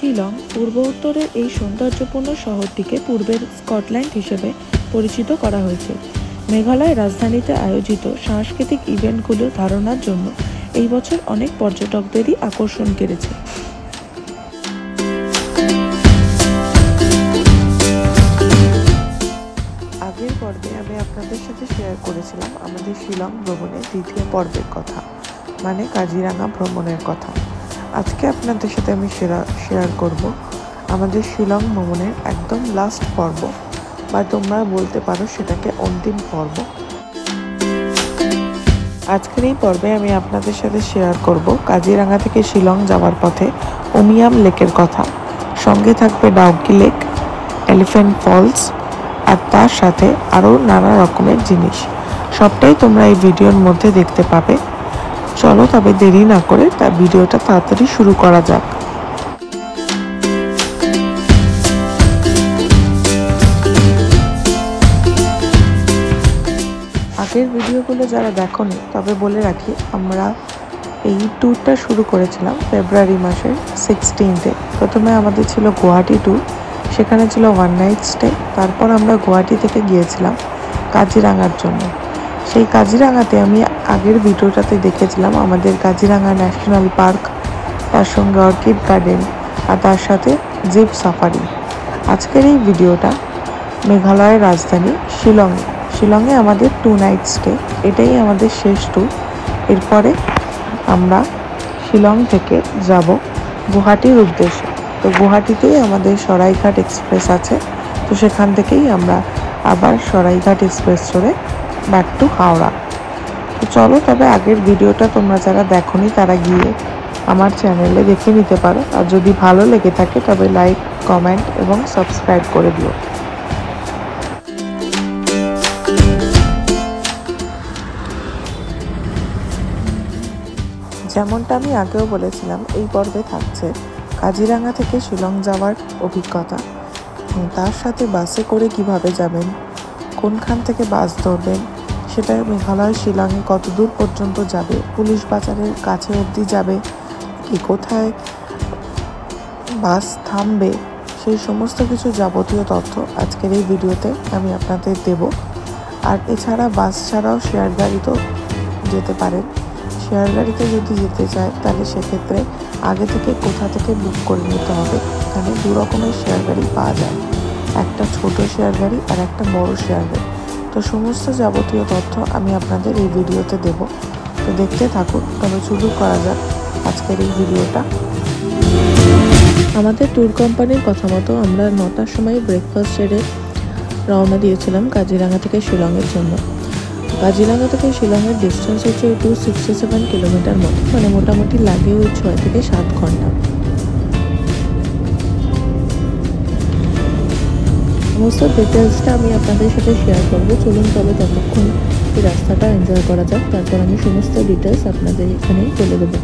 শিলং পূর্ব উত্তরের এই সৌন্দর্যপূর্ণ শহরটিকে পূর্বের স্কটল্যান্ড হিসেবে পরিচিত করা হয়েছে। মেঘালয় রাজধানীতে আয়োজিত সাংস্কৃতিক ইভেন্টগুলোর ধারণার জন্য এই বছর অনেক পর্যটকদেরই আকর্ষণ কেড়েছে। আগের পর্বে আমি আপনাদের সাথে শেয়ার করেছিলাম আমাদের শিলং ভ্রমণের দ্বিতীয় পর্বের কথা, মানে কাজিরাঙা ভ্রমণের কথা। আজকে আপনাদের সাথে আমি শেয়ার করব আমাদের শিলং ভ্রমণের একদম লাস্ট পর্ব, বা তোমরা বলতে পারো সেটাকে অন্তিম পর্ব। আজকের এই পর্বে আমি আপনাদের সাথে শেয়ার করব কাজিরাঙা থেকে শিলং যাওয়ার পথে উমিয়াম লেকের কথা। সঙ্গে থাকবে ডাউকি লেক, এলিফ্যান্ট ফলস, আর তার সাথে আরও নানা রকমের জিনিস। সবটাই তোমরা এই ভিডিওর মধ্যে দেখতে পাবে। চলো তবে দেরি না করে তার ভিডিওটা তাড়াতাড়ি শুরু করা যাক। আগের ভিডিওগুলো যারা দেখোনি তবে বলে রাখি, আমরা এই ট্যুরটা শুরু করেছিলাম ফেব্রুয়ারি মাসের 16-এ। প্রথমে আমাদের ছিল গুয়াহাটি ট্যুর, সেখানে ছিল 1 নাইট স্টে। তারপর আমরা গুয়াহাটি থেকে গিয়েছিলাম কাজিরাঙার জন্য। সেই কাজিরাঙাতে আমি আগের ভিডিওটাতে দেখেছিলাম আমাদের কাজিরাঙা ন্যাশনাল পার্ক, তার সঙ্গে অর্কিড গার্ডেন, আর তার সাথে জিপ সাফারি। আজকের এই ভিডিওটা মেঘালয়ের রাজধানী শিলংয়ে আমাদের 2 নাইট স্টে। এটাই আমাদের শেষ ট্যুর। এরপরে আমরা শিলং থেকে যাব গুয়াহাটির উদ্দেশ্যে। তো গুয়াহাটিতেই আমাদের সরাইঘাট এক্সপ্রেস আছে, তো সেখান থেকেই আমরা আবার সরাইঘাট এক্সপ্রেস চড়ে ব্যাক টু হাওড়া। তো চলো তবে আগের ভিডিওটা তোমরা যারা দেখোনি তারা গিয়ে আমার চ্যানেলে দেখে নিতে পারো। আর যদি ভালো লেগে থাকে তবে লাইক, কমেন্ট এবং সাবস্ক্রাইব করে দিও। যেমনটা আমি আগেও বলেছিলাম, এই পর্বে থাকছে কাজিরাঙা থেকে শিলং যাওয়ার অভিজ্ঞতা, এবং তার সাথে বাসে করে কিভাবে যাবেন, কোনখান থেকে বাস ধরবেন, সেটা মেঘালয় শিলংয়ে কত দূর পর্যন্ত যাবে, পুলিশ বাজারের কাছে অবধি যাবে কি, কোথায় বাস থামবে, সেই সমস্ত কিছু যাবতীয় তথ্য আজকের এই ভিডিওতে আমি আপনাদের দেব। আর এছাড়া বাস ছাড়াও শেয়ার গাড়িতেও যেতে পারেন। শেয়ার গাড়িতে যদি যেতে চায় তাহলে সেক্ষেত্রে আগে থেকে কোথা থেকে বুক করে নিতে হবে। এখানে 2 রকমের শেয়ার গাড়ি পাওয়া যায়, একটা ছোট শেয়ার গাড়ি আর একটা বড় শেয়ার গাড়ি। তো সমস্ত যাবতীয় তথ্য আমি আপনাদের এই ভিডিওতে দেব। তো দেখতে থাকুন। তবে শুরু করা যাক আজকের এই ভিডিওটা। আমাদের ট্যুর কোম্পানির কথা মতো আমরা 9টার সময় ব্রেকফাস্ট সেরে রওনা দিয়েছিলাম কাজিরাঙা থেকে শিলংয়ের জন্য। কাজিরাঙা থেকে শিলংয়ের ডিস্টেন্স হচ্ছে 267 কিলোমিটার মতো, মানে মোটামুটি লাগে ওই 6 থেকে 7 ঘন্টা। সমস্ত ডিটেলসটা আমি আপনাদের সাথে শেয়ার করবো। চলুন তবে ততক্ষণ এই রাস্তাটা এনজয় করা যাক, তারপর আমি সমস্ত ডিটেলস আপনাদের এখানেই বলে দেবো।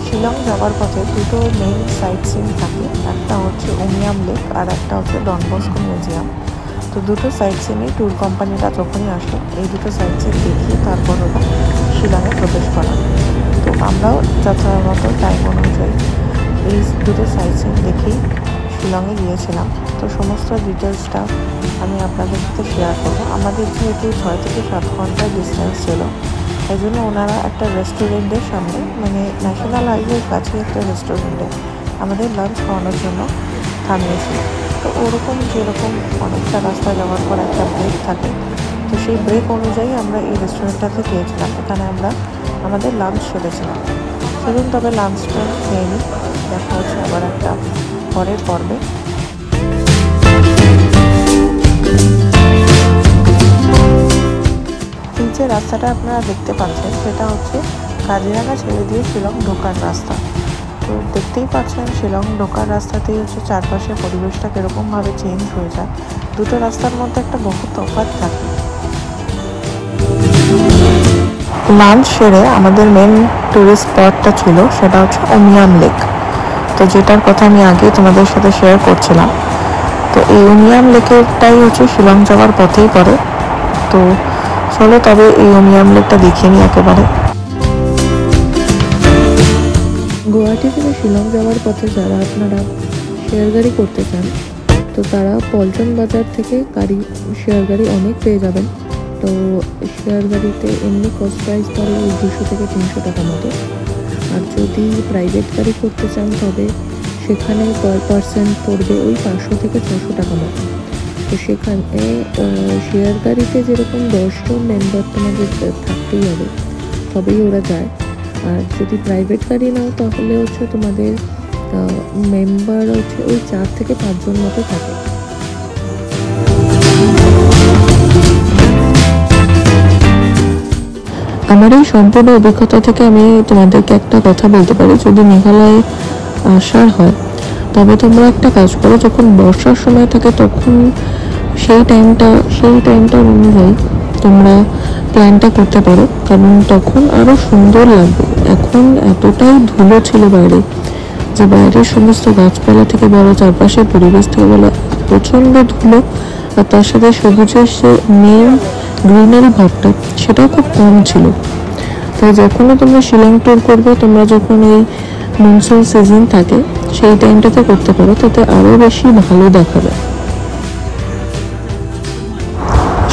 শিলং যাওয়ার পথে 2টো মেইন সাইট সিন থাকে, একটা হচ্ছে উমিয়াম লেক আর একটা হচ্ছে ডন বস্কো মিউজিয়াম। তো 2টো সাইট সিনে ট্যুর কোম্পানিটা যখনই আসে এই 2টো সাইট সিন দেখিয়ে তারপর ওরা শিলংয়ে প্রবেশ করা। তো আমরাও যথাযথ টাইম অনুযায়ী এই 2টো সাইট সিন দেখেই শিলংয়ে গিয়েছিলাম। তো সমস্ত ডিটেলসটা আমি আপনাদের সাথে শেয়ার করবো। আমাদের যেহেতু 6 থেকে 7 ঘন্টার ডিস্টেন্স ছিল, এই জন্য ওনারা একটা রেস্টুরেন্টের সামনে, মানে ন্যাশনাল হাইওয়ের কাছে একটা রেস্টুরেন্টে আমাদের লাঞ্চ খাওয়ানোর জন্য থামিয়েছিল। তো ওরকম যেরকম অনেকটা রাস্তা যাওয়ার পর একটা ব্রেক থাকে, তো সেই ব্রেক অনুযায়ী আমরা এই রেস্টুরেন্টটাতে গিয়েছিলাম। এখানে আমরা আমাদের লাঞ্চ সেরেছিলাম। চলুন তবে লাঞ্চটা খেয়ে নিই। দেখা হচ্ছে আবার একটা পরের পর্বে। এই যে রাস্তাটা আপনারা দেখতে পাচ্ছেন সেটা হচ্ছে কাজিরাঙা ছেড়ে দিয়ে শিলং ঢোকার রাস্তা। তো দেখতেই পাচ্ছেন শিলং ঢোকার রাস্তাতেই হচ্ছে চারপাশে পরিবেশটা কীরকমভাবে চেঞ্জ হয়ে যায়। 2টো রাস্তার মধ্যে একটা বহু তফাৎ থাকে। লাঞ্চ সেরে আমাদের মেন টুরিস্ট স্পটটা ছিল সেটা হচ্ছে উমিয়াম লেক। তো যেটার কথা আমি আগে তোমাদের সাথে শেয়ার করছিলাম। তো এই উমিয়াম লেকেরটাই হচ্ছে শিলং যাওয়ার পথেই পড়ে। তো চলো তবে এই উমিয়াম লেকটা দেখিয়ে নিই একেবারে। গুয়াহাটি থেকে শিলং যাওয়ার পথে যারা আপনারা শেয়ার গাড়ি করতে চান, তো তারা পল্টন বাজার থেকে শেয়ার গাড়ি অনেক পেয়ে যাবেন। তো শেয়ার গাড়িতে এমনি কস্ট প্রাইস পড়ে ওই 200 থেকে 300 টাকা মতো। আর যদি প্রাইভেট গাড়ি করতে চান তবে সেখানে পার পার্সন পড়বে ওই 500 থেকে 600 টাকা মতো। তো সেখানে শেয়ার গাড়িতে যেরকম 10 জন মেম্বার তোমাদের থাকতেই হবে, তবেই ওরা যায়। আর যদি প্রাইভেট গাড়ি নাও তাহলে হচ্ছে তোমাদের মেম্বার হচ্ছে ওই 4 থেকে 5 জন মতো থাকে। আমার এই সম্পূর্ণ অভিজ্ঞতা থেকে আমি তোমাদেরকে একটা কথা বলতে পারি, যদি মেঘালয়ে আসার হয় তবে তোমরা একটা কাজ করো, যখন বর্ষার সময় থাকে তখন সেই টাইমটা অনুযায়ী তোমরা প্ল্যানটা করতে পারো, কারণ তখন আরও সুন্দর লাগবে। এখন এতটাই ধুলো ছিল বাইরে, যে বাইরের সমস্ত গাছপালা থেকে বলো, চারপাশের পরিবেশ থেকে বলো, প্রচণ্ড ধুলো। আর তার সাথে সবুজের সে মেন গ্রিনারি ভাবটা সেটাও খুব কম ছিল। তাই যখনই তোমরা শিলং ট্যুর করবে, তোমরা যখন এই মনসুন সিজন থাকে সেই টাইমটাতে করতে পারো, তাতে আরও বেশি ভালো দেখাবে।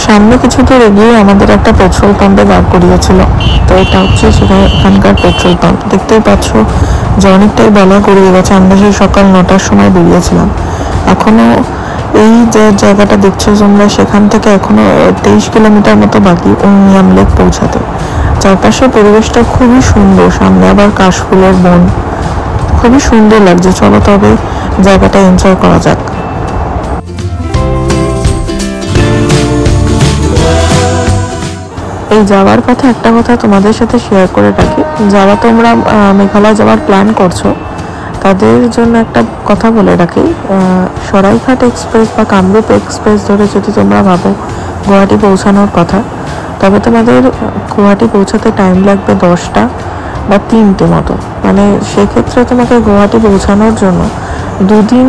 সামনে কিছু দূর এগিয়ে আমাদের একটা পেট্রোল পাম্পে দাঁড় করিয়েছিল। তো এটা হচ্ছে এখানকার পেট্রোল পাম্প। দেখতেই পাচ্ছ যে অনেকটাই বেলা গড়িয়ে গেছে। আমরা সেই সকাল 9টার সময় বেরিয়েছিলাম। এখনো এই যে জায়গাটা দেখছো তোমরা, সেখান থেকে এখনো 23 কিলোমিটার মতো বাকি উমিয়াম লেক পৌঁছাতে। চারপাশের পরিবেশটা খুবই সুন্দর, সামনে আবার কাশফুলের বন, খুবই সুন্দর লাগছে। চলো তবে জায়গাটা এনজয় করা যাক। এই যাওয়ার পথে একটা কথা তোমাদের সাথে শেয়ার করে রাখি, যারা তোমরা মেঘালয় যাওয়ার প্ল্যান করছো তাদের জন্য একটা কথা বলে রাখি, সরাইঘাট এক্সপ্রেস বা কামরূপ এক্সপ্রেস ধরে যদি তোমরা ভাবো গুয়াহাটি পৌঁছানোর কথা, তবে তোমাদের গুয়াহাটি পৌঁছাতে টাইম লাগবে 10টা বা 3টে মতো। মানে সেক্ষেত্রে তোমাকে গুয়াহাটি পৌঁছানোর জন্য 2 দিন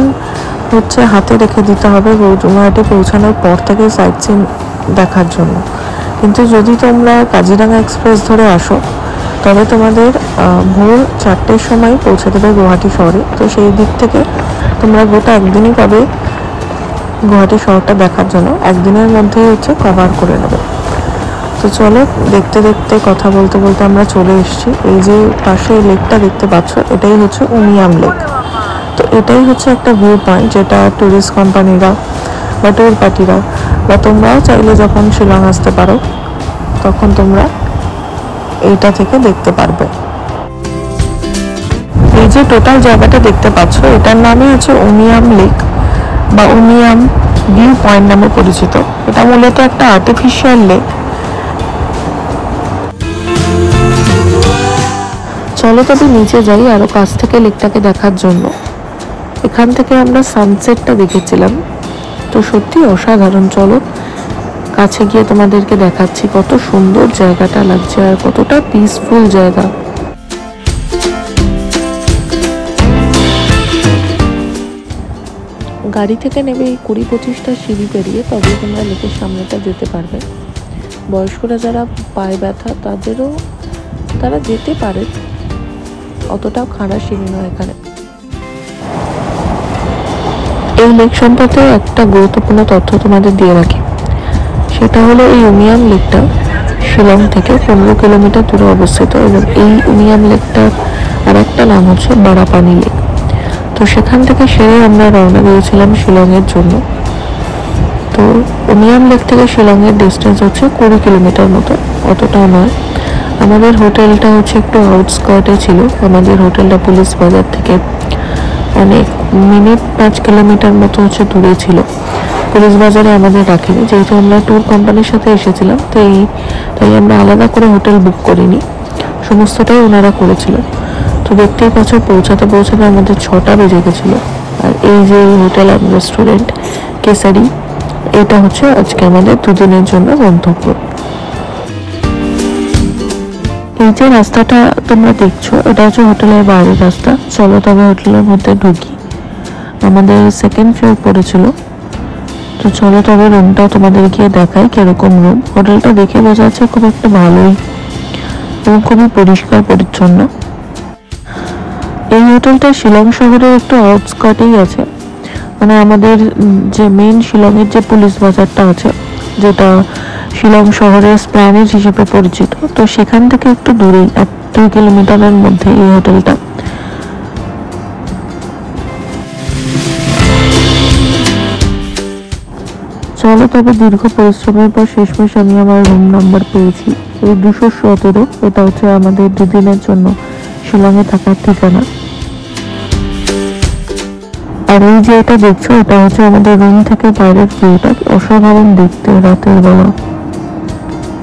হচ্ছে হাতে রেখে দিতে হবে গুয়াহাটি পৌঁছানোর পর থেকে সাইট সিন দেখার জন্য। কিন্তু যদি তোমরা কাজিরাঙা এক্সপ্রেস ধরে আসো তবে তোমাদের ভোর 4টের সময় পৌঁছে দেবে গুয়াহাটি শহরে। তো সেই দিক থেকে তোমরা গোটা একদিনই পাবে গুয়াহাটি শহরটা দেখার জন্য, একদিনের মধ্যেই হচ্ছে কভার করে নেবে। তো চলো দেখতে দেখতে কথা বলতে বলতে আমরা চলে এসেছি। এই যে পাশে লেকটা দেখতে পাচ্ছ, এটাই হচ্ছে উমিয়াম লেক। তো এটাই হচ্ছে একটা ভিউ পয়েন্ট, যেটা ট্যুরিস্ট কোম্পানিরা বা ট্যুর পার্টিরা বা তোমরাও চাইলে যখন শিলং আসতে পারো তখন তোমরা এইটা থেকে দেখতে পারবে। এই যে টোটাল জায়গাটা দেখতে পাচ্ছ, এটার নামই হচ্ছে উমিয়াম লেক বা উমিয়াম ভিউ পয়েন্ট নামে পরিচিত। এটা মূলত একটা আর্টিফিশিয়াল লেক। চলো তবে নিচে যাই আরো কাছ থেকে লেকটাকে দেখার জন্য। এখান থেকে আমরা সানসেটটা দেখেছিলাম, তো সত্যি অসাধারণ। চলো কাছে গিয়ে তোমাদেরকে দেখাচ্ছি কত সুন্দর জায়গাটা লাগছে আর কতটা পিসফুল জায়গা। গাড়ি থেকে নেমে এই 20-25টা সিঁড়ি পেরিয়ে তবে তোমরা লেকের সামনেটা যেতে পারবে। বয়স্করা যারা পায়ে ব্যথা তারা যেতে পারে, অতটাও খাড়া সিঁড়ি নয় এখানে। এই লেক সম্পর্কে একটা গুরুত্বপূর্ণ তথ্য তোমাদের দিয়ে রাখি, সেটা হলো এই উমিয়াম লেকটা শিলং থেকে 15 কিলোমিটার দূরে অবস্থিত এবং এই উমিয়াম লেকটার আর একটা নাম হচ্ছে বারাপানি লেক। তো সেখান থেকে সেরে আমরা রওনা দিয়েছিলাম শিলংয়ের জন্য। তো উমিয়াম লেক থেকে শিলংয়ের ডিস্টেন্স হচ্ছে 20 কিলোমিটার মতো, অতটাও নয়। আমাদের হোটেলটা হচ্ছে একটু আউটস্কার্টে ছিল। আমাদের হোটেলটা পুলিশ বাজার থেকে অনেক মিনিট 5 কিলোমিটার মতো হচ্ছে দূরে ছিল। পুলিশ বাজারে আমাদের রাখিনি, যেহেতু আমরা ট্যুর কোম্পানির সাথে এসেছিলাম। তাই আমরা আলাদা করে হোটেল বুক করিনি, সমস্তটাই ওনারা করেছিল। তো দেখতেই পাচ্ছ পৌঁছাতে আমাদের 6টা বেজে গেছিলো। আর এই যে হোটেল অ্যান্ড রেস্টুরেন্ট কেসারি, এটা হচ্ছে আজকে আমাদের 2 দিনের জন্য গন্তব্য। এই যে রাস্তাটা তোমরা দেখছো, এটা হচ্ছে হোটেলের বাইরের রাস্তা। চলো তবে হোটেলের মধ্যে ঢুকি। আমাদের 2nd ফ্লোর পড়েছিল। তো চলো তবে রুমটাও তোমাদের গিয়ে দেখাই কিরকম রুম। হোটেলটা দেখে বোঝা যাচ্ছে খুব একটা ভালোই এবং খুবই পরিষ্কার পরিচ্ছন্ন। এই হোটেলটা শিলং শহরের একটু আউটস্কার্টেই আছে, মানে আমাদের যে মেইন শিলংয়ের যে পুলিশ বাজারটা আছে, যেটা শিলং শহরের স্প্ল্যানেড হিসেবে পরিচিত, তো সেখান থেকে একটু দূরেই 1-2 কিলোমিটারের মধ্যে এই হোটেলটা। চলো তবে দীর্ঘ পরিশ্রমের পর শেষমেশ আমি আমার রুম নাম্বার পেয়েছি, এই 217। এটা হচ্ছে আমাদের 2 দিনের জন্য শিলংয়ে থাকার ঠিকানা। আর এই যে এটা দেখছো, এটা হচ্ছে আমাদের রুম থেকে বাইরের ভিউটা, অসাধারণ দেখতে রাতের বেলা,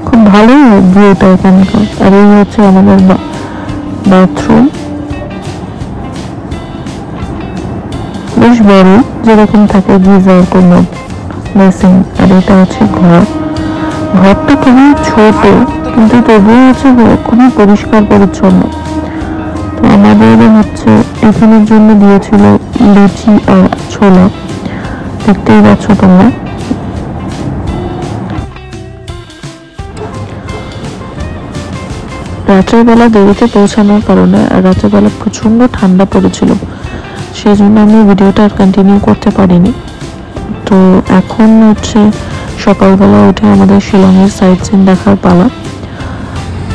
খুব ভালো ভিউটা এখানকার। আর এই হচ্ছে আমাদের বাথরুম, বেশ বড়, যেরকম থাকে গিজার কোনো বেসিন। আর এটা হচ্ছে ঘরটা খুবই ছোট, কিন্তু তবুও হচ্ছে খুবই পরিষ্কার পরিচ্ছন্ন। তো আমাদের হচ্ছে টিফিনের জন্য দিয়েছিল লুচি আর ছোলা, দেখতেই পাচ্ছ তোমরা। রাতের বেলা দেরিতে পৌঁছানোর কারণে আর রাতের বেলা প্রচন্ড ঠান্ডা পড়েছিল, সেই জন্য আমি ভিডিওটা আর কন্টিনিউ করতে পারিনি। তো এখন হচ্ছে সকালবেলা উঠে আমাদের শিলংয়ের সাইট সিন দেখার পালা।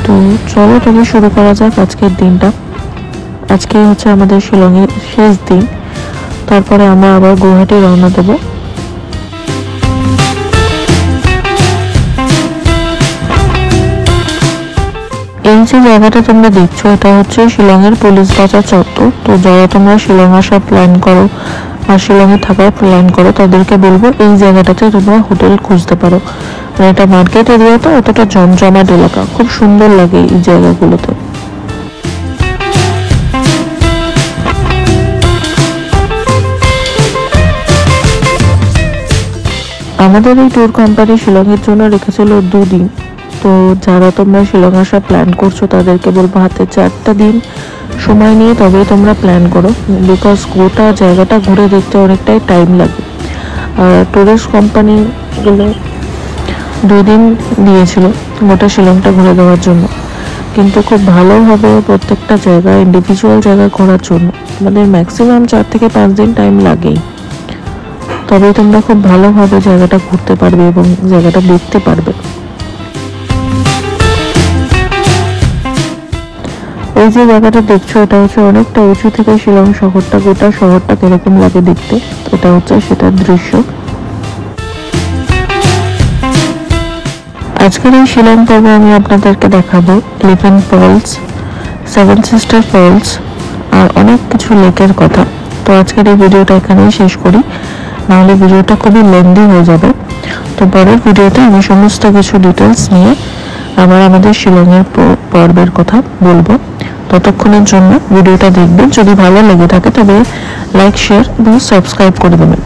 তো চলো তবে শুরু করা যাক আজকের দিনটা। আজকে হচ্ছে আমাদের শিলংয়ের শেষ দিন, তারপরে আমরা আবার গুয়াহাটি রওনা দেবো। এই যে জায়গাটা তোমরা দেখছো, এটা হচ্ছে শিলংয়ের পুলিশ বাজার চত্বর। তো যারা তোমরা শিলং আসার প্ল্যান করো আর শিলংয়ে থাকার প্ল্যান করো, তাদেরকে বলবো এই জায়গাটাতে তোমরা হোটেল খুঁজতে পারো। মানে এটা মার্কেট এরিয়া, তো অতটা জমজমাট এলাকা, খুব সুন্দর লাগে এই জায়গাগুলোতে। আমাদের এই ট্যুর কোম্পানি শিলংয়ের জন্য রেখেছিল 2 দিন। তো যারা তোমরা শিলং আসার প্ল্যান করছো, তাদেরকে বলবো হাতে 4টা দিন সময় নিয়ে তবে তোমরা প্ল্যান করো, বিকজ গোটা জায়গাটা ঘুরে দেখতে অনেকটাই টাইম লাগে। আর ট্যুরিস্ট কোম্পানিগুলো 2 দিন দিয়েছিল গোটা শিলংটা ঘুরে দেওয়ার জন্য, কিন্তু খুব ভালোভাবে প্রত্যেকটা জায়গা ইন্ডিভিজুয়াল জায়গা ঘোরার জন্য আমাদের ম্যাক্সিমাম 4 থেকে 5 দিন টাইম লাগেই। তবে তোমরা খুব ভালোভাবে জায়গাটা ঘুরতে পারবে এবং জায়গাটা দেখতে পারবে। এই যে জায়গাটা দেখছো, এটা হচ্ছে অনেকটা উঁচু থেকে শিলং শহরটা, গোটা শহরটা কিরকম লাগে দেখতে, এটা হচ্ছে সেটার দৃশ্য। আজকের এই শিলং পর্বে আমি আপনাদেরকে দেখাবো এলিফ্যান্ট ফলস, 7 সিস্টার ফলস আর অনেক কিছু লেকের কথা। তো আজকের এই ভিডিওটা এখানেই শেষ করি, নাহলে ভিডিওটা খুবই লেন্দি হয়ে যাবে। তো পরের ভিডিওতে আমি সমস্ত কিছু ডিটেলস নিয়ে আবার আমাদের শিলংয়ের পর্বের কথা বলবো। ততক্ষণের জন্য ভিডিওটা দেখবেন, যদি ভালো লেগে থাকে তবে লাইক, শেয়ার এবং সাবস্ক্রাইব করে দেবেন।